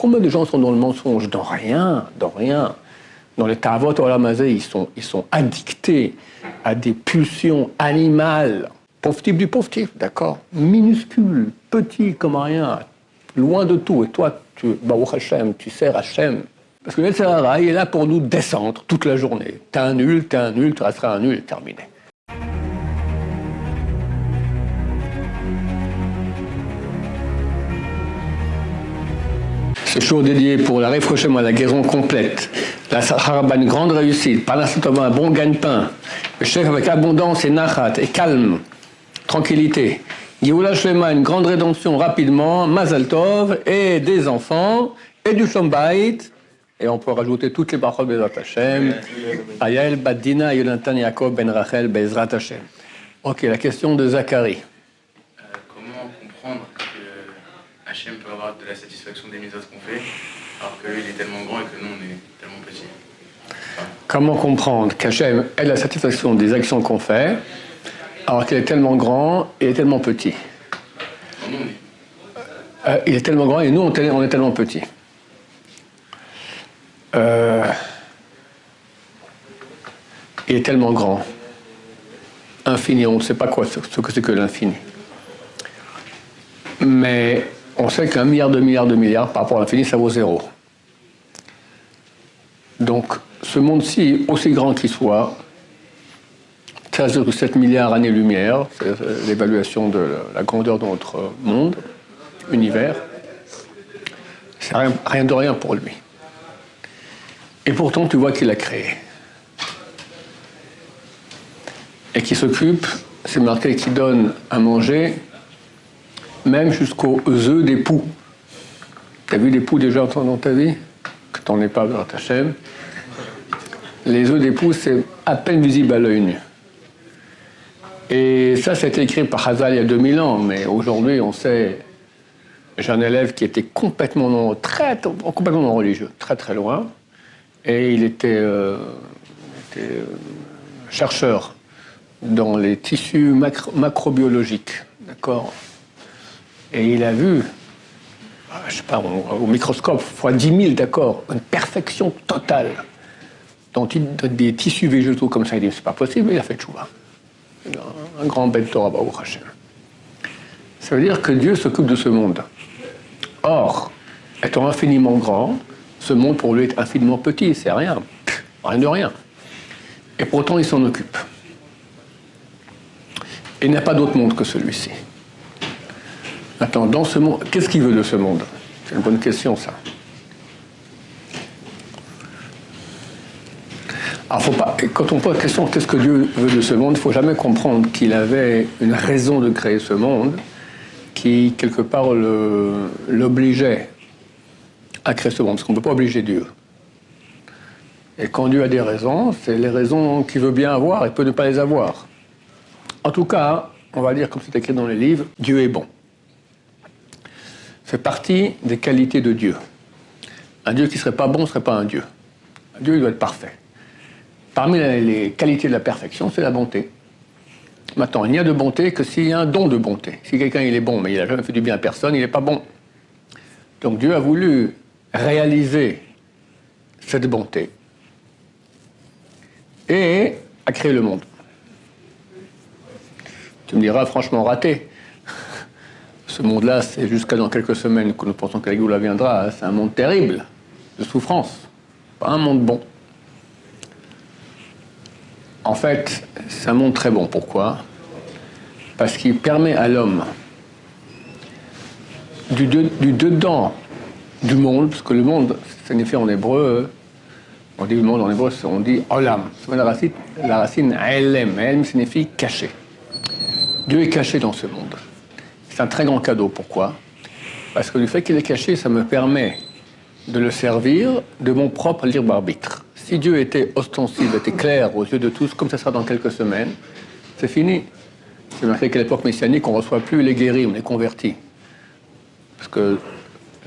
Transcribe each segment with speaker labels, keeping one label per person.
Speaker 1: Combien de gens sont dans le mensonge? Dans rien, dans rien. Dans les Tavot Olam Hazeh, ils sont addictés à des pulsions animales. Pauvre type du pauvre type, d'accord? Minuscule, petit comme rien, loin de tout. Et toi, Baruch Hashem, tu sers Hashem. Parce que le Yetzer Hara, il est là pour nous descendre toute la journée. T'es un nul, tu resteras un nul, et terminé. Ce show dédié pour la Refrochement à la guérison complète, la Sahara, une grande réussite, par l'instant un bon gagne-pain, le chef avec abondance et nachat, et calme, tranquillité. Géoula Shlema, une grande rédemption rapidement, Mazal Tov, et des enfants, et du Shalom Bayit, et on peut rajouter toutes les paroles Bezrat Hashem, Ayael, Badina, Yonatan, Yaakov, Ben Rachel, Bezrat Hashem. Ok, la question de Zacharie.
Speaker 2: Comment comprendre que Hachem peut avoir de la satisfaction des mitzvot qu'on fait, alors que lui il est tellement grand et que nous on est tellement petits?
Speaker 1: Comment comprendre qu'Hachem ait la satisfaction des actions qu'on fait, alors qu'il est tellement grand et tellement petit? Il est tellement grand et nous on est tellement petits. Il est tellement grand, infini, on ne sait pas ce que c'est que l'infini. Mais on sait qu'un milliard de milliards par rapport à l'infini, ça vaut zéro. Donc, ce monde-ci, aussi grand qu'il soit, 13,7 milliards d'années-lumière, c'est l'évaluation de la grandeur de notre monde, univers, c'est rien de rien pour lui. Et pourtant, tu vois qu'il a créé. Et qui s'occupe, c'est marqué, qui donne à manger, même jusqu'aux œufs des poux. T'as vu des poux déjà dans ta vie? Que t'en es pas dans ta chaîne. Les œufs des poux, c'est à peine visible à l'œil nu. Et ça, c'était écrit par Hazal il y a 2000 ans, mais aujourd'hui, on sait... J'ai un élève qui était complètement non religieux, très très loin, et il était chercheur dans les tissus macrobiologiques, d'accord? Et il a vu, je sais pas, au microscope, fois 10 000, d'accord, une perfection totale dans des tissus végétaux comme ça. Il dit, c'est pas possible, il a fait tchouva. Un grand bel Torah, Baruch Hashem. Ça veut dire que Dieu s'occupe de ce monde. Or, étant infiniment grand, ce monde pour lui est infiniment petit, c'est rien, rien de rien. Et pourtant, il s'en occupe. Et il n'y a pas d'autre monde que celui-ci. Attends, dans ce monde, qu'est-ce qu'il veut de ce monde? C'est une bonne question, ça. Alors, faut pas, quand on pose la question qu'est-ce que Dieu veut de ce monde, il ne faut jamais comprendre qu'il avait une raison de créer ce monde qui, quelque part, l'obligeait à créer ce monde, parce qu'on ne peut pas obliger Dieu. Et quand Dieu a des raisons, c'est les raisons qu'il veut bien avoir et peut ne pas les avoir. En tout cas, on va dire, comme c'est écrit dans les livres, Dieu est bon. C'est partie des qualités de Dieu. Un Dieu qui ne serait pas bon ne serait pas un Dieu. Un Dieu, il doit être parfait. Parmi les qualités de la perfection, c'est la bonté. Maintenant, il n'y a de bonté que s'il y a un don de bonté. Si quelqu'un il est bon, mais il n'a jamais fait du bien à personne, il n'est pas bon. Donc Dieu a voulu réaliser cette bonté et a créé le monde. Tu me diras, franchement, raté. Ce monde-là, c'est jusqu'à dans quelques semaines que nous pensons que la Géoula viendra. C'est un monde terrible, de souffrance. Pas un monde bon. En fait, c'est un monde très bon. Pourquoi? Parce qu'il permet à l'homme du dedans du monde, parce que le monde signifie en hébreu, on dit le monde en hébreu, on dit olam. C'est la racine elem. Elem signifie caché. Dieu est caché dans ce monde. C'est un très grand cadeau. Pourquoi? Parce que le fait qu'il est caché, ça me permet de le servir de mon propre libre arbitre. Si Dieu était ostensible, était clair aux yeux de tous, comme ça sera dans quelques semaines, c'est fini. C'est marqué qu'à l'époque messianique, on ne reçoit plus les guéris, on est convertis. Parce que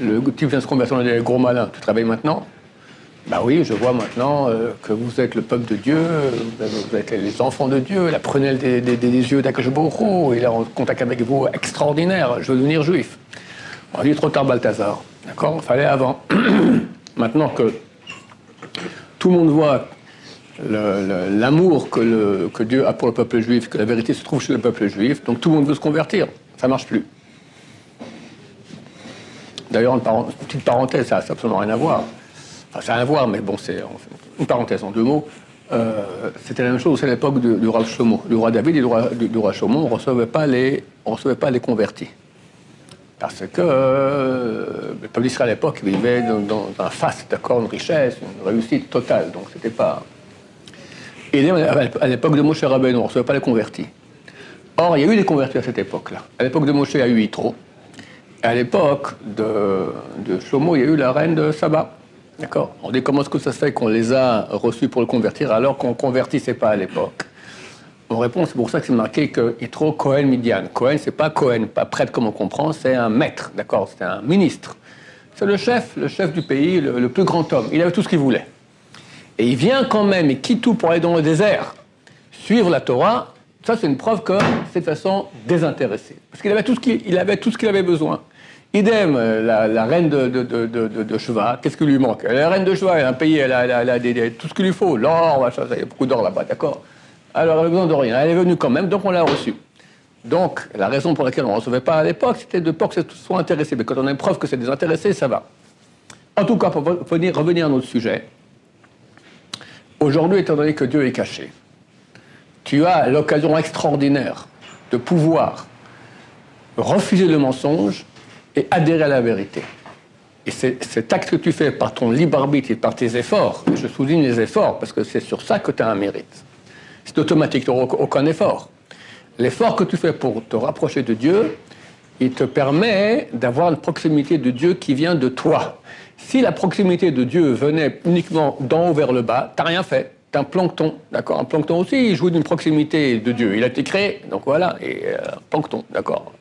Speaker 1: le type vient se convertir dans des gros malins. Tu travailles maintenant? Ben oui, je vois maintenant que vous êtes le peuple de Dieu, vous êtes les enfants de Dieu, la prunelle des yeux d'Akadosh Baruch Hu, il est en contact avec vous extraordinaire, je veux devenir juif. On dit trop tard, Balthazar. D'accord? Il fallait avant. Maintenant que tout le monde voit l'amour que Dieu a pour le peuple juif, que la vérité se trouve chez le peuple juif, donc tout le monde veut se convertir. Ça ne marche plus. D'ailleurs, une petite parenthèse, ça n'a absolument rien à voir. Enfin, ça a à voir, mais bon, c'est une parenthèse en deux mots. C'était la même chose à l'époque du roi Shlomo. Du roi David et du roi Shlomo, on ne recevait pas les convertis. Parce que le peuple d'Israël à l'époque vivait dans un faste, d'accord, une richesse, une réussite totale. Donc c'était pas. Et à l'époque de Moshe Rabbeinu, on ne recevait pas les convertis. Or, il y a eu des convertis à cette époque-là. À l'époque de Moshe, il y a eu Yitro. Et à l'époque de Shlomo, il y a eu la reine de Saba. D'accord? On dit comment est-ce que ça se fait qu'on les a reçus pour le convertir alors qu'on ne convertissait pas à l'époque? On répond, c'est pour ça que c'est marqué que Yitro Cohen Midian. Cohen, c'est pas Cohen, pas prêtre comme on comprend, c'est un maître, d'accord? C'est un ministre. C'est le chef du pays, le plus grand homme. Il avait tout ce qu'il voulait. Et il vient quand même, il quitte tout pour aller dans le désert, suivre la Torah. Ça, c'est une preuve que c'est de façon désintéressée. Parce qu'il avait tout ce qu'il avait besoin. Idem, la reine de Sheva, qu'est-ce qui lui manque? La reine de Sheva, elle a un pays, elle a tout ce qu'il lui faut. L'or, machin, il y a beaucoup d'or là-bas, d'accord? Alors, elle avait besoin de rien. Elle est venue quand même, donc on l'a reçue. Donc, la raison pour laquelle on ne recevait pas à l'époque, c'était de peur que ça soit intéressé. Mais quand on a une preuve que c'est désintéressé, ça va. En tout cas, pour revenir à notre sujet, aujourd'hui, étant donné que Dieu est caché, tu as l'occasion extraordinaire de pouvoir refuser le mensonge et adhérer à la vérité. Et cet acte que tu fais par ton libre arbitre et par tes efforts, je souligne les efforts parce que c'est sur ça que tu as un mérite. C'est automatique, tu n'auras aucun effort. L'effort que tu fais pour te rapprocher de Dieu, il te permet d'avoir une proximité de Dieu qui vient de toi. Si la proximité de Dieu venait uniquement d'en haut vers le bas, tu n'as rien fait. Tu es un plancton, d'accord? Un plancton aussi, il joue d'une proximité de Dieu. Il a été créé, donc voilà, et plancton, d'accord?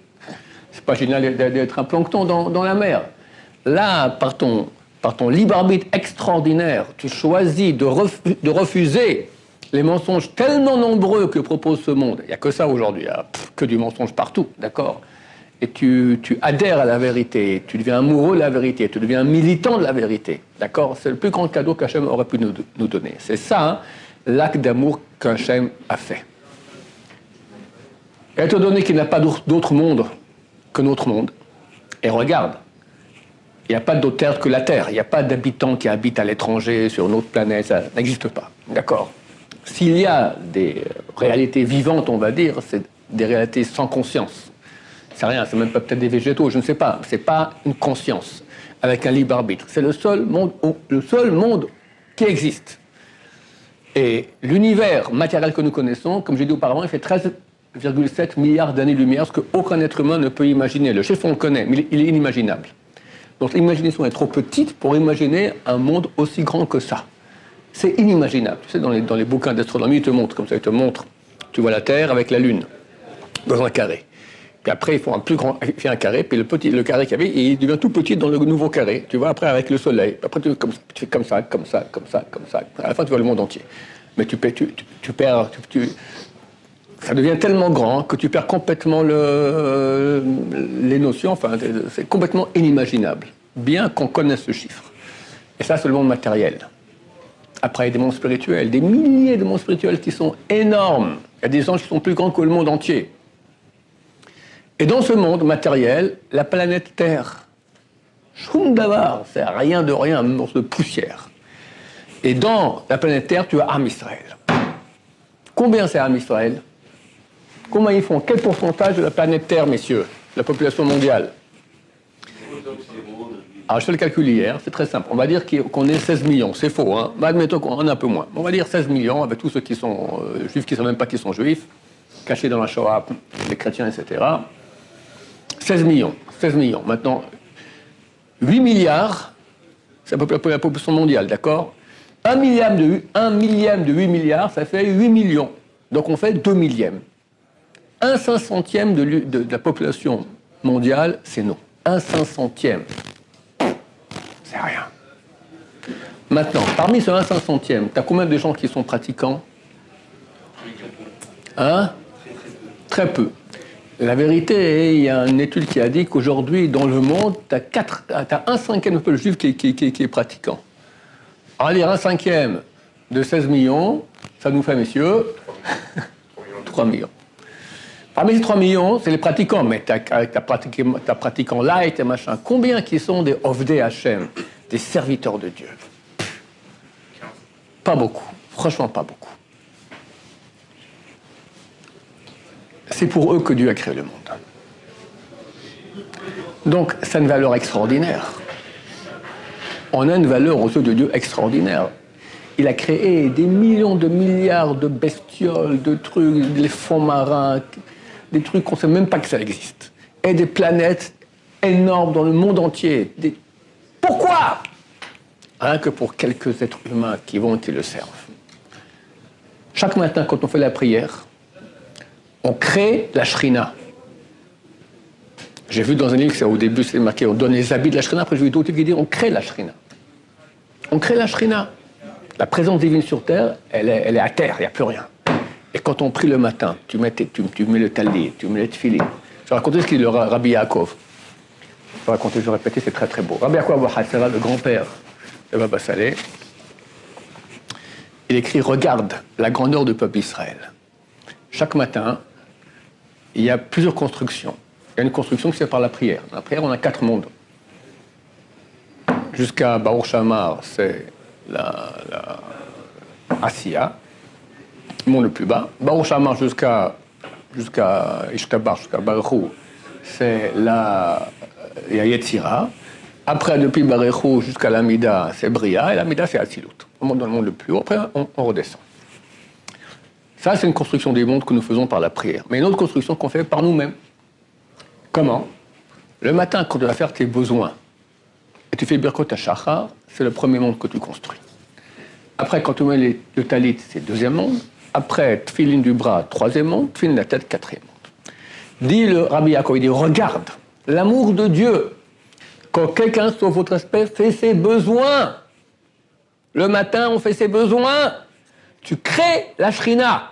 Speaker 1: C'est pas génial d'être un plancton dans la mer. Là, par ton libre arbitre extraordinaire, tu choisis de refuser les mensonges tellement nombreux que propose ce monde. Il n'y a que ça aujourd'hui, il n'y a que du mensonge partout, d'accord? Et tu adhères à la vérité, tu deviens amoureux de la vérité, tu deviens un militant de la vérité, d'accord? C'est le plus grand cadeau qu'Hachem aurait pu nous donner. C'est ça, hein, l'acte d'amour qu'Hachem a fait. Et étant donné qu'il n'y a pas d'autre monde que notre monde, et regarde, il n'y a pas d'autre terre que la Terre, il n'y a pas d'habitants qui habitent à l'étranger, sur une autre planète, ça n'existe pas, d'accord? S'il y a des réalités vivantes, on va dire, c'est des réalités sans conscience. C'est rien, c'est même pas peut-être des végétaux, je ne sais pas. C'est pas une conscience avec un libre arbitre. C'est le seul monde qui existe. Et l'univers matériel que nous connaissons, comme j'ai dit auparavant, il fait 13,7 milliards d'années-lumière, ce qu'aucun être humain ne peut imaginer. Le chiffre, on le connaît, mais il est inimaginable. Donc l'imagination est trop petite pour imaginer un monde aussi grand que ça. C'est inimaginable. Tu sais, dans les bouquins d'astronomie, ils te montrent comme ça, ils te montrent. Tu vois la Terre avec la Lune, dans un carré. Puis après, ils font un plus grand, il fait un carré, puis le carré qu'il y avait, il devient tout petit dans le nouveau carré. Tu vois, après, avec le Soleil. Après, tu fais comme ça. À la fin, tu vois le monde entier. Mais tu perds... Ça devient tellement grand que tu perds complètement les notions. Enfin, c'est complètement inimaginable, bien qu'on connaisse ce chiffre. Et ça, c'est le monde matériel. Après, il y a des mondes spirituels, des milliers de mondes spirituels qui sont énormes. Il y a des anges qui sont plus grands que le monde entier. Et dans ce monde matériel, la planète Terre, choum davar, c'est rien de rien, un morceau de poussière. Et dans la planète Terre, tu as Am Israël. Combien c'est Am Israël? Comment ils font? Quel pourcentage de la planète Terre, messieurs, la population mondiale? Alors, je fais le calcul hier, c'est très simple. On va dire qu'on est 16 millions, c'est faux, hein. Admettons qu'on en a un peu moins. On va dire 16 millions, avec tous ceux qui sont juifs, qui ne savent même pas qu'ils sont juifs, cachés dans la Shoah, les chrétiens, etc. 16 millions. Maintenant, 8 milliards, c'est à peu près la population mondiale, d'accord? 1 millième de 8 milliards, ça fait 8 millions. Donc on fait 2 millièmes. 1/500e de la population mondiale, c'est nous. 1/500e. C'est rien. Maintenant, parmi ce 1/500e, tu as combien de gens qui sont pratiquants? Hein? Très peu. La vérité, il y a une étude qui a dit qu'aujourd'hui, dans le monde, tu as un cinquième du peuple juif qui est pratiquant. On va dire un cinquième de 16 millions, ça nous fait, messieurs, 3 millions. Parmi ces 3 millions, c'est les pratiquants, mais tu as pratiquant light et machin. Combien qui sont des Ovdei Hashem, des serviteurs de Dieu? Pas beaucoup, franchement pas beaucoup. C'est pour eux que Dieu a créé le monde. Donc, ça a une valeur extraordinaire. On a une valeur aux yeux de Dieu extraordinaire. Il a créé des millions de milliards de bestioles, de trucs, les fonds marins, des trucs qu'on ne sait même pas que ça existe. Et des planètes énormes dans le monde entier. Pourquoi? Rien que pour quelques êtres humains qui vont et qui le servent. Chaque matin, quand on fait la prière, on crée la Shrina. J'ai vu dans un livre, au début, c'est marqué, on donne les habits de la Shrina. Après, j'ai vu d'autres qui disent, on crée la Shrina. On crée la Shrina. La présence divine sur terre, elle est à terre, il n'y a plus rien. Et quand on prie le matin, tu mets le talit, tu mets les tefilin. Je vais raconter ce qu'il dit le Rabbi Yaakov. Je vais répéter, c'est très très beau. Rabbi Yaakov Hatzara, le grand-père de Baba Saleh, il écrit, regarde la grandeur du peuple Israël. Chaque matin, il y a plusieurs constructions. Il y a une construction qui se fait par la prière. Dans la prière, on a 4 mondes. Jusqu'à Baruch Shamar, c'est la Asiya, le monde le plus bas. Baruch Shamar jusqu'à Ishtabar, jusqu'à Baruch Hu, c'est la Yetzira. Après, depuis Baruch Hu jusqu'à l'Amida, c'est Bria, et l'Amida, c'est Atzilut. On monte dans le monde le plus haut, après, on redescend. Ça, c'est une construction des mondes que nous faisons par la prière. Mais une autre construction qu'on fait par nous-mêmes. Comment? Le matin, quand tu vas faire tes besoins, et tu fais Birkot HaShachar, c'est le premier monde que tu construis. Après, quand tu mets le talit, c'est le deuxième monde. Après, tfilin du bras, troisième monde. Tfilin de la tête, quatrième monde. Dit le Rabbi Yaakov, il dit, regarde, l'amour de Dieu, quand quelqu'un sur votre espèce fait ses besoins. Le matin, on fait ses besoins. Tu crées la Shrina.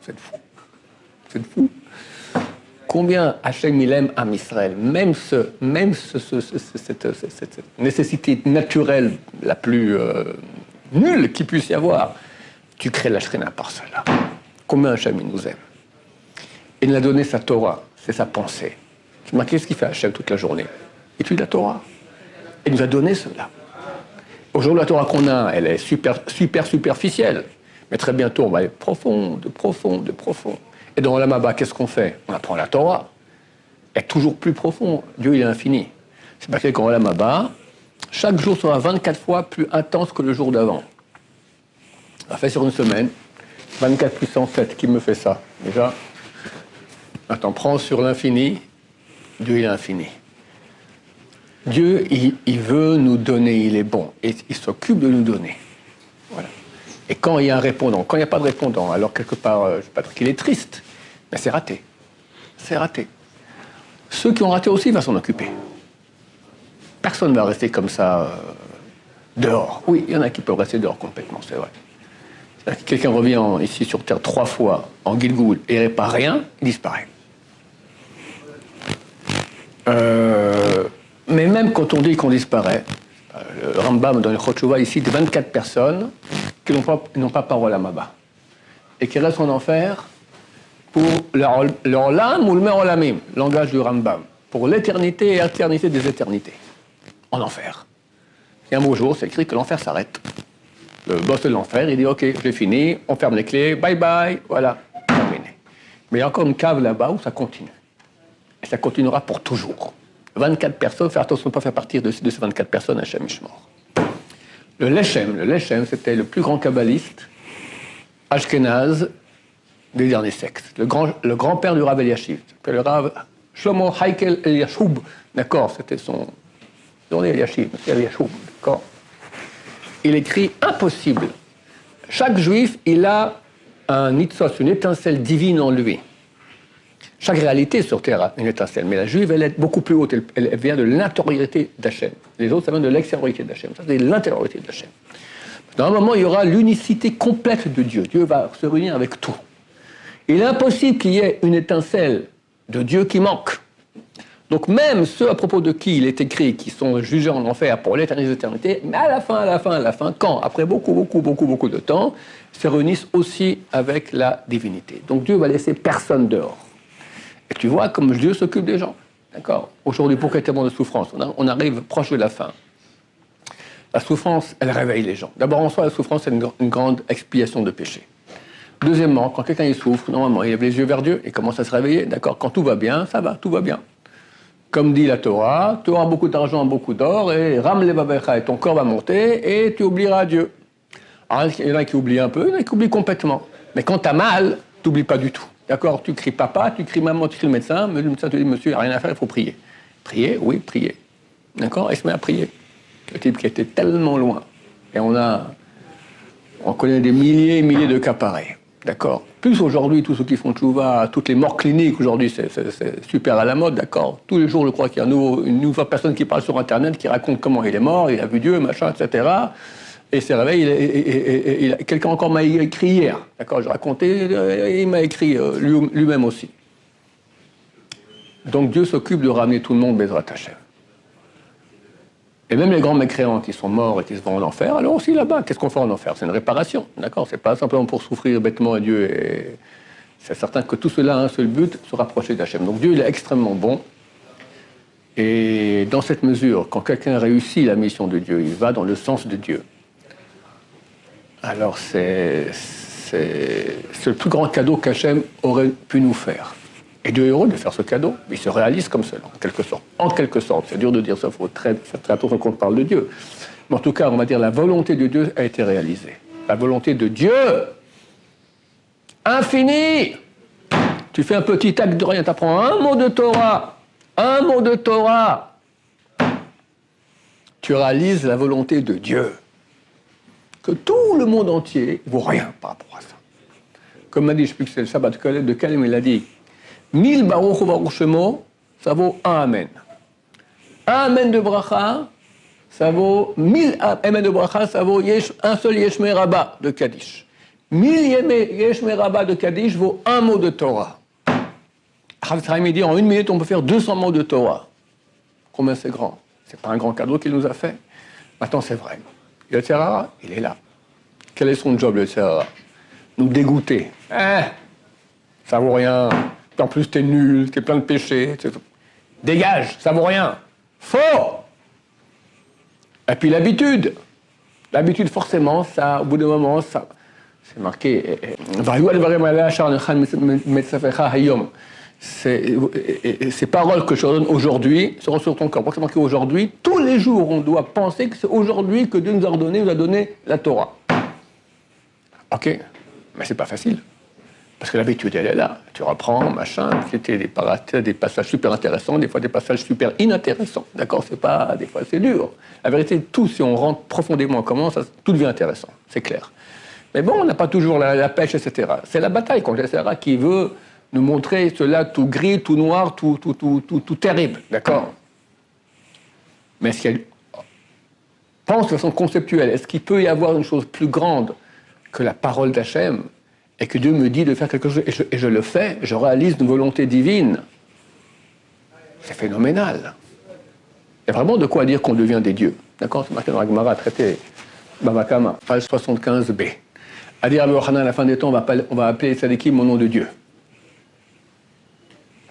Speaker 1: C'est fou. C'est fou. Combien Hachem il aime Am Israël, même cette nécessité naturelle la plus nulle qu'il puisse y avoir, tu crées la Shrina par cela. Combien Hachem il nous aime. Il nous a donné sa Torah, c'est sa pensée. Tu remarques ce qu'il fait Hachem toute la journée. Il étudie la Torah. Il nous a donné cela. Aujourd'hui, la Torah qu'on a, elle est super superficielle. Mais très bientôt, on va aller profonde. Et dans l'Olam Haba, qu'est-ce qu'on fait? On apprend la Torah. Elle est toujours plus profond. Dieu, il est infini. C'est parce qu'en Olam Haba, chaque jour sera 24 fois plus intense que le jour d'avant. On a fait sur une semaine, 24 puissance 7. Qui me fait ça? Déjà, attends, prends sur l'infini. Dieu, il est infini. Dieu, il veut nous donner, il est bon. Et il s'occupe de nous donner. Voilà. Et quand il y a un répondant, quand il n'y a pas de répondant, alors quelque part, je ne sais pas dire qu'il est triste, mais c'est raté. C'est raté. Ceux qui ont raté aussi vont s'en occuper. Personne ne va rester comme ça dehors. Oui, il y en a qui peuvent rester dehors complètement, c'est vrai. C'est-à-dire que quelqu'un revient ici sur Terre 3 fois en Gilgoul et répare rien, il disparaît. Mais même quand on dit qu'on disparaît, le Rambam dans le Chotchouva ici, de 24 personnes qui n'ont pas parole à Maba et qui restent en enfer pour leur olam ou le mer olamim, langage du Rambam, pour l'éternité et l'éternité des éternités, en enfer. Et un beau jour, c'est écrit que l'enfer s'arrête. Le boss de l'enfer, il dit ok, j'ai fini, on ferme les clés, bye bye, voilà, terminé. Mais il y a encore une cave là-bas où ça continue. Et ça continuera pour toujours. 24 personnes, faire attention de ne pas faire partie de ces 24 personnes, Hachem Ishmor. Le Lechem, c'était le plus grand kabbaliste ashkénaze des derniers siècles. Le grand-père du Rav Eliashiv. Le Rav Shlomo Heikel Eliashub. D'accord, c'était son nom Eliashiv, Eliashub, d'accord. Il écrit impossible. Chaque juif, il a un nitzos, une étincelle divine en lui. Chaque réalité sur Terre a une étincelle, mais la juive, elle est beaucoup plus haute, elle vient de l'intériorité d'Hachem. Les autres, ça vient de l'extériorité d'Hachem. Ça, c'est l'intériorité d'Hachem. Dans un moment, il y aura l'unicité complète de Dieu. Dieu va se réunir avec tout. Il est impossible qu'il y ait une étincelle de Dieu qui manque. Donc même ceux à propos de qui il est écrit, qui sont jugés en enfer pour l'éternité, mais à la fin, quand, après beaucoup de temps, se réunissent aussi avec la divinité. Donc Dieu va laisser personne dehors. Et tu vois comme Dieu s'occupe des gens. D'accord ? Aujourd'hui, pourquoi il y a tellement de souffrance ? On arrive proche de la fin. La souffrance, elle réveille les gens. D'abord, en soi, la souffrance, c'est une grande expiation de péché. Deuxièmement, quand quelqu'un il souffre, normalement, il lève les yeux vers Dieu et commence à se réveiller. D'accord ? Quand tout va bien, ça va, tout va bien. Comme dit la Torah, tu auras beaucoup d'argent, beaucoup d'or, et ram levavecha, et ton corps va monter, et tu oublieras Dieu. Alors, il y en a qui oublient un peu, il y en a qui oublient complètement. Mais quand tu as mal, tu n'oublies pas du tout. D'accord ? Tu cries papa, tu cries maman, tu cries le médecin, mais le médecin te dit, monsieur, il n'y a rien à faire, il faut prier. Prier, oui, prier. D'accord ? Et il se met à prier. Le type qui était tellement loin. Et on connaît des milliers et milliers de cas pareils. D'accord ? Plus aujourd'hui, tous ceux qui font tchouva, toutes les morts cliniques, aujourd'hui, c'est super à la mode, d'accord ? Tous les jours, je crois qu'il y a une nouvelle personne qui parle sur Internet, qui raconte comment il est mort, il a vu Dieu, machin, etc. Et c'est réveillé, quelqu'un encore m'a écrit hier, d'accord ? Je racontais, il m'a écrit lui-même aussi. Donc Dieu s'occupe de ramener tout le monde, Bezrat Hashem. Et même les grands mécréants qui sont morts et qui se vont en enfer, alors aussi là-bas, qu'est-ce qu'on fait en enfer ? C'est une réparation, d'accord ? C'est pas simplement pour souffrir bêtement à Dieu. Et c'est certain que tout cela a un seul but, se rapprocher d'Hachem. Donc Dieu, il est extrêmement bon. Et dans cette mesure, quand quelqu'un réussit la mission de Dieu, il va dans le sens de Dieu. Alors c'est le plus grand cadeau qu'Hachem aurait pu nous faire. Et Dieu est heureux de faire ce cadeau, il se réalise comme cela, en quelque sorte. En quelque sorte, c'est dur de dire ça, il faut faire très attention quand on parle de Dieu. Mais en tout cas, on va dire la volonté de Dieu a été réalisée. La volonté de Dieu, infinie. Tu fais un petit acte de rien, tu apprends un mot de Torah. Tu réalises la volonté de Dieu. Que tout le monde entier ne vaut rien par rapport à ça. Comme m'a dit, je ne sais plus que c'est le sabbat de Kalem, il a dit 1000 Baruch Baruch Shemo, ça vaut un Amen. Un Amen de Bracha, ça vaut 1000 Amen de Bracha, ça vaut un seul Yeshme Rabba de Kaddish. 1000 Yeshme Rabba de Kaddish vaut un mot de Torah. Rav Chaim dit en une minute, on peut faire 200 mots de Torah. Combien c'est grand ? C'est pas un grand cadeau qu'il nous a fait. Maintenant, c'est vrai. Le Yetzirah, il est là. Quel est son job, le Yetzirah ? Nous dégoûter. Ça vaut rien. En plus, t'es nul, t'es plein de péchés. Dégage, ça vaut rien. Faux. Et puis l'habitude. L'habitude, forcément, ça, au bout d'un moment, ça, c'est marqué. Ces paroles que je te donne aujourd'hui seront sur ton corps. Pourquoi c'est marqué aujourd'hui ? Tous les jours, on doit penser que c'est aujourd'hui que Dieu nous a donné la Torah. Ok, mais c'est pas facile. Parce que l'habitude, elle est là. Tu reprends, machin, c'était des passages super intéressants, des fois des passages super inintéressants. D'accord ? C'est pas, des fois c'est dur. La vérité, tout, si on rentre profondément en comment, ça, tout devient intéressant, c'est clair. Mais bon, on n'a pas toujours la pêche, etc. C'est la bataille contre le Yetzirah qui veut nous montrer cela tout gris, tout noir, tout terrible. D'accord ? Mais est-ce qu'il pense de façon conceptuelle, est-ce qu'il peut y avoir une chose plus grande que la parole d'Hachem ? Et que Dieu me dit de faire quelque chose, et je le fais, je réalise une volonté divine. C'est phénoménal. Il y a vraiment de quoi dire qu'on devient des dieux. D'accord ? C'est marqué dans la Gemara, traité Bava Kama, page 75b. À dire à Yochanan, à la fin des temps, on va appeler les tzadikim au nom de Dieu.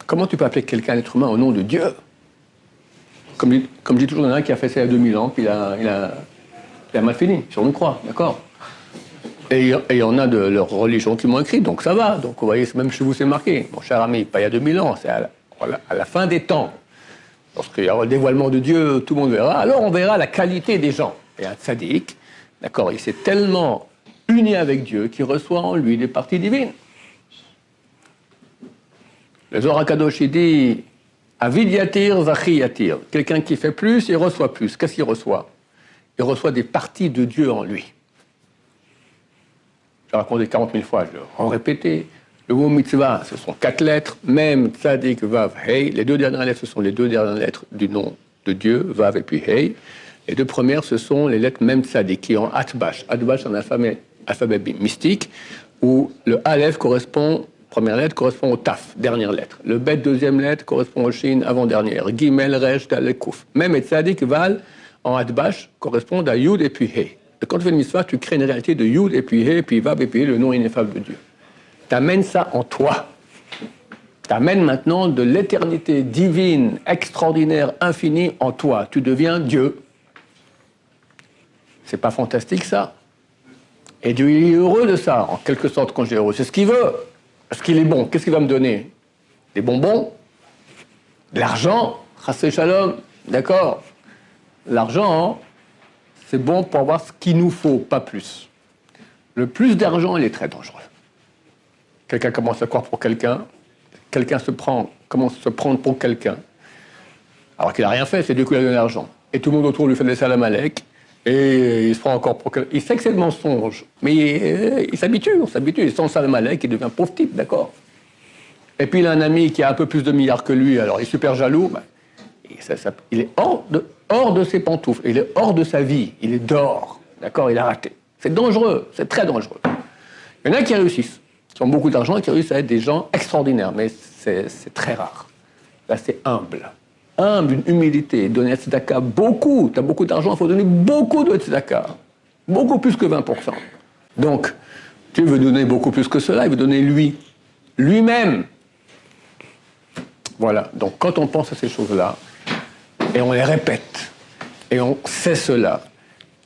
Speaker 1: Comment tu peux appeler quelqu'un, un être humain, au nom de Dieu ? Comme je dis toujours, il y en a un qui a fait ça il y a 2000 ans, puis il a mal fini, sur une croix, d'accord ? Et il y en a de leur religion qui m'ont écrit, donc ça va. Donc vous voyez, même chez vous, c'est marqué. Mon cher ami, pas il y a 2000 ans, c'est à la fin des temps. Lorsqu'il y aura le dévoilement de Dieu, tout le monde verra. Alors on verra la qualité des gens. Et un tzaddik, d'accord, il s'est tellement uni avec Dieu qu'il reçoit en lui des parties divines. Le Zohar HaKadosh, il dit Avid yatir, zachi yatir. Quelqu'un qui fait plus, il reçoit plus. Qu'est-ce qu'il reçoit ? Il reçoit des parties de Dieu en lui. J'ai raconté 40 000 fois, je vais en répéter. Le mot mitzvah, ce sont 4 lettres, même, tzadik, vav, hey. Les 2 dernières lettres, ce sont les 2 dernières lettres du nom de Dieu, vav et puis hey. Les 2 premières, ce sont les lettres même tzadik, qui ont atbash. Atbash, c'est un alphabet mystique, où le aleph correspond première lettre, correspond au Taf, dernière lettre. Le Bet, deuxième lettre, correspond au Shin, avant-dernière. Gimel, Resh, Dal, Kouf. Même et Tzadik, Val, en Adbash, correspondent à Yud et puis He. Et quand tu fais une mitzvah, tu crées une réalité de Yud et puis He, et puis Vav et puis He, le nom ineffable de Dieu. Tu amènes ça en toi. Tu amènes maintenant de l'éternité divine, extraordinaire, infinie en toi. Tu deviens Dieu. C'est pas fantastique, ça? Et Dieu, il est heureux de ça, en quelque sorte, quand je dis heureux. C'est ce qu'il veut. Parce qu'il est bon. Qu'est-ce qu'il va me donner? Des bonbons? De l'argent? Chassé Shalom? D'accord? L'argent, c'est bon pour avoir ce qu'il nous faut, pas plus. Le plus d'argent, il est très dangereux. Quelqu'un commence à croire pour quelqu'un, quelqu'un commence à se prendre pour quelqu'un, alors qu'il n'a rien fait, c'est Dieu qui lui a donné l'argent. Et tout le monde autour lui fait des salam alek, et il se prend encore pour quelqu'un. Il sait que c'est le mensonge, mais il s'habitue, on s'habitue. Il sent salam alek, il devient pauvre type, d'accord? Et puis il a un ami qui a un peu plus de milliards que lui, alors il est super jaloux, il est hors de ses pantoufles, il est hors de sa vie, il est dehors, d'accord? Il a raté. C'est dangereux, c'est très dangereux. Il y en a qui réussissent, qui ont beaucoup d'argent et qui réussissent à être des gens extraordinaires, mais c'est très rare. Là, c'est humble. Humble, une humilité, donner à tzedaka beaucoup. Tu as beaucoup d'argent, il faut donner beaucoup de tzedaka. Beaucoup plus que 20%. Donc, Dieu veut donner beaucoup plus que cela, il veut donner lui-même. Voilà, donc quand on pense à ces choses-là, et on les répète, et on sait cela,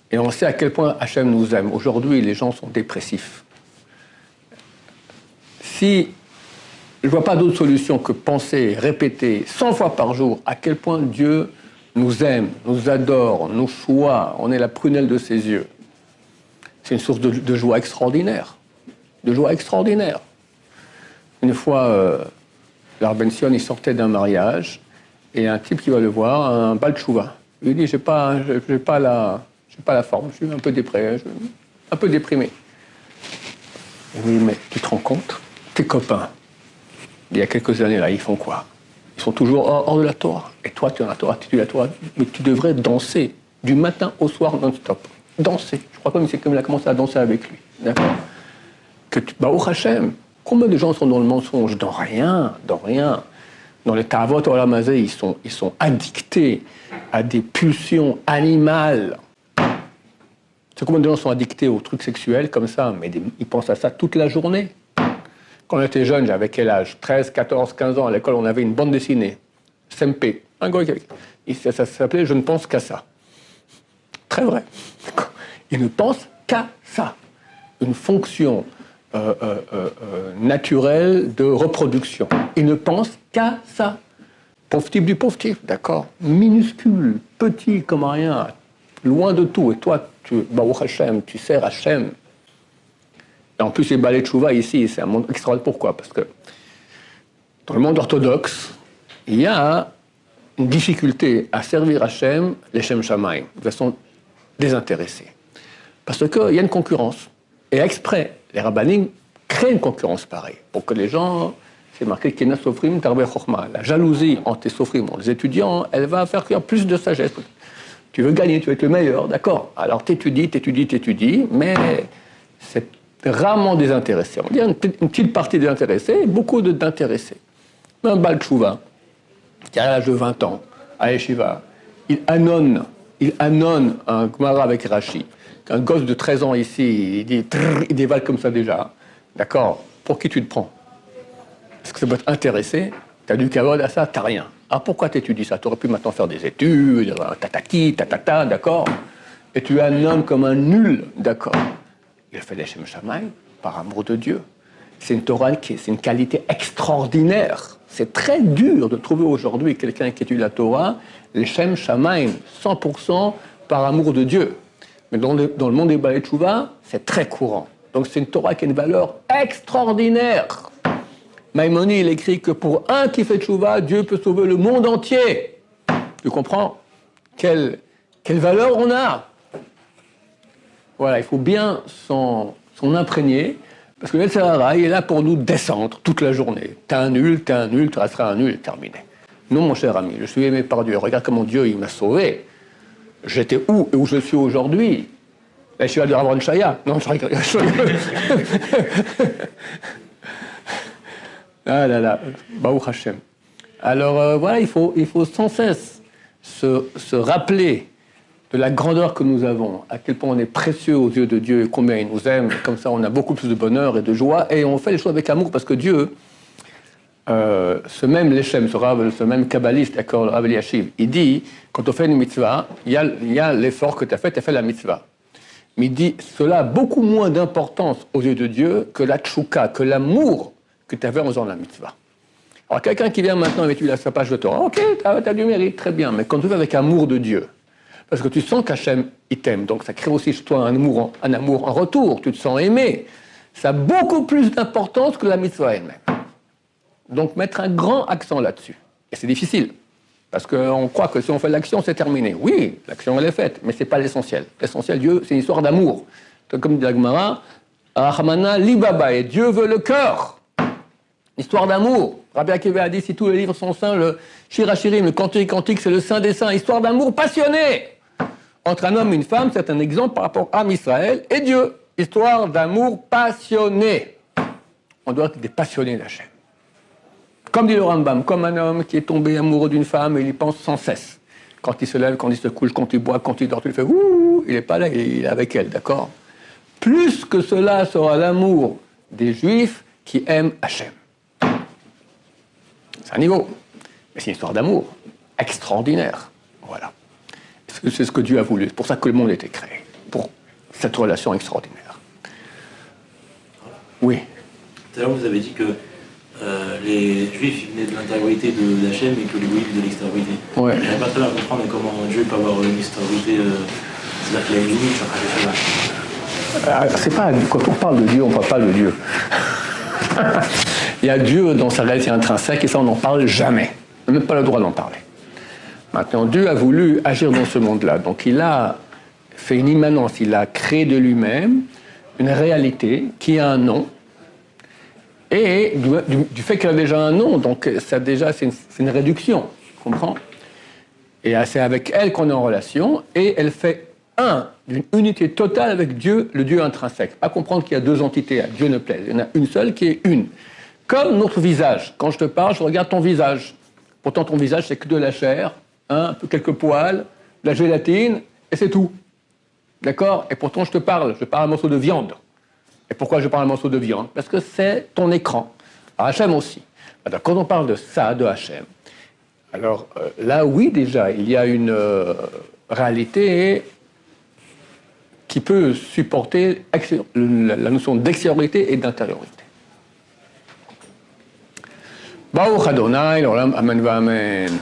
Speaker 1: et on sait à quel point Hachem nous aime. Aujourd'hui, les gens sont dépressifs. Si je ne vois pas d'autre solution que penser, répéter 100 fois par jour à quel point Dieu nous aime, nous adore, nous choisit, on est la prunelle de ses yeux, c'est une source de joie extraordinaire. De joie extraordinaire. Une fois, l'Arben Sion, il sortait d'un mariage, et un type qui va le voir, un Baal Tchouva, il lui dit, j'ai pas la forme, je suis un peu déprimé. Il lui dit, mais tu te rends compte, tes copains, il y a quelques années là, ils font quoi? Ils sont toujours hors de la Torah. Et toi, tu es dans la Torah, tu es la Torah, mais tu devrais danser du matin au soir non-stop. Danser. Je crois comme il a commencé à danser avec lui. D'accord? Baruch Hashem, combien de gens sont dans le mensonge? Dans rien. Dans les Tavot Olam Hazeh, ils sont addictés à des pulsions animales. C'est combien de gens sont addictés aux trucs sexuels comme ça, mais ils pensent à ça toute la journée. Quand on était jeune, j'avais quel âge? 13, 14, 15 ans, à l'école, on avait une bande dessinée. SMP. Un gars ça s'appelait « Je ne pense qu'à ça ». Très vrai. Il ne pense qu'à ça. Une fonction naturelle de reproduction. Il ne pense qu'à ça. Pauvre type du pauvre type, d'accord? Minuscule, petit comme rien, loin de tout. Et toi, Baruch Hashem, tu sers Hashem. Et en plus, les balais de Tchouva ici, c'est un monde extraordinaire. Pourquoi? Parce que dans le monde orthodoxe, il y a une difficulté à servir Hachem, les Shem Shamaim, de façon désintéressée. Parce qu'il y a une concurrence. Et exprès, les rabbanim créent une concurrence pareille. Pour que les gens, c'est marqué Kena Sofrim Tarbe Chochma. La jalousie entre les Sofrim, les étudiants, elle va faire qu'il y a plus de sagesse. Tu veux gagner, tu veux être le meilleur, d'accord? Alors t'étudies, mais c'est rarement désintéressé. On dit une petite partie désintéressée, beaucoup d'intéressés. Un Baal Tchouva, qui a l'âge de 20 ans, à Yeshiva, il annonce un Gemara avec Rashi. Un gosse de 13 ans ici, il dévale comme ça déjà. D'accord? Pour qui tu te prends? Est-ce que ça peut être intéressé? Tu as du kavod à ça? Tu n'as rien. Ah, pourquoi t'étudies ça? Tu aurais pu maintenant faire des études, tataki, tatata, d'accord? Et tu es un homme comme un nul, d'accord? Il a fait les Shem Shamaim par amour de Dieu. C'est une Torah c'est une qualité extraordinaire. C'est très dur de trouver aujourd'hui quelqu'un qui étudie la Torah, les Shem Shamaim, 100% par amour de Dieu. Mais dans le monde des balais de Tchouva, c'est très courant. Donc c'est une Torah qui a une valeur extraordinaire. Maïmonide, il écrit que pour un qui fait Tchouva, Dieu peut sauver le monde entier. Tu comprends? Quelle valeur on a? Voilà, il faut bien s'en imprégner, parce que le Sahara, il est là pour nous descendre toute la journée. T'es un nul, tu resteras un nul, et terminé. Non, mon cher ami, je suis aimé par Dieu. Regarde comment Dieu, il m'a sauvé. J'étais où et où je suis aujourd'hui? Là, je suis à de Ravron Shaya. Non, je rigole. Ah là là, Baruch Hashem. Alors voilà, il faut sans cesse se rappeler de la grandeur que nous avons, à quel point on est précieux aux yeux de Dieu et combien il nous aime. Comme ça, on a beaucoup plus de bonheur et de joie et on fait les choses avec amour parce que Dieu, ce même Leshem, ce même kabbaliste, d'accord, le Rav Eliashiv, il dit, quand on fait une mitzvah, il y a l'effort que tu as fait la mitzvah. Mais il dit, cela a beaucoup moins d'importance aux yeux de Dieu que la tchouka, que l'amour que tu avais en faisant la mitzvah. Alors, quelqu'un qui vient maintenant et tu lui as sa page de Torah, ok, tu as du mérite, très bien, mais quand tu fais avec amour de Dieu, parce que tu sens qu'Hachem, il t'aime, donc ça crée aussi chez toi un amour en retour, tu te sens aimé, ça a beaucoup plus d'importance que la mitzvah elle-même. Donc, mettre un grand accent là-dessus. Et c'est difficile. Parce qu'on croit que si on fait l'action, c'est terminé. Oui, l'action, elle est faite, mais ce n'est pas l'essentiel. L'essentiel, Dieu, c'est une histoire d'amour. Comme dit la Gemara, Ahmana libaba, et Dieu veut le cœur. Histoire d'amour. Rabbi Akiva a dit, si tous les livres sont saints, le Shirachirim, le Cantique, c'est le saint des saints. Histoire d'amour passionné. Entre un homme et une femme, c'est un exemple par rapport à Israël et Dieu. Histoire d'amour passionné. On doit être des passionnés d'Hachem. Comme dit le Rambam, comme un homme qui est tombé amoureux d'une femme et il y pense sans cesse. Quand il se lève, quand il se couche, quand il boit, quand il dort, il fait ouh, il n'est pas là, il est avec elle, d'accord? Plus que cela sera l'amour des Juifs qui aiment Hachem. C'est un niveau, mais c'est une histoire d'amour extraordinaire. Voilà. C'est ce que Dieu a voulu. C'est pour ça que le monde a été créé, pour cette relation extraordinaire. Oui.
Speaker 3: Tout à l'heure, vous avez dit que les Juifs venaient de l'intériorité d'Hachem et que les Juifs de l'extériorité.
Speaker 1: Ouais.
Speaker 3: Je n'arrive pas très bien à comprendre comment Dieu peut avoir une extériorité. C'est-à-dire qu'il y a une limite sur ce
Speaker 1: C'est pas, quand on parle de Dieu, on ne parle pas de Dieu. Il y a Dieu dans sa réalité intrinsèque et ça, on n'en parle jamais. On n'a même pas le droit d'en parler. Maintenant, Dieu a voulu agir dans ce monde-là. Donc, il a fait une immanence, il a créé de lui-même une réalité qui a un nom. Et du fait qu'elle a déjà un nom, donc ça déjà, c'est une réduction, tu comprends? Et c'est avec elle qu'on est en relation, et elle fait d'une unité totale avec Dieu, le Dieu intrinsèque. Pas comprendre qu'il y a deux entités à Dieu ne plaise. Il y en a une seule qui est une. Comme notre visage. Quand je te parle, je regarde ton visage. Pourtant, ton visage, c'est que de la chair, quelques poils, de la gélatine, et c'est tout. D'accord? Et pourtant, je parle un morceau de viande. Et pourquoi je parle un morceau de viande? Parce que c'est ton écran. Alors, Hachem aussi. Alors, quand on parle de ça, de Hachem, alors là, oui, déjà, il y a une réalité qui peut supporter la notion d'extériorité et d'intériorité. Baruch Adonai, l'olam, amen va amen.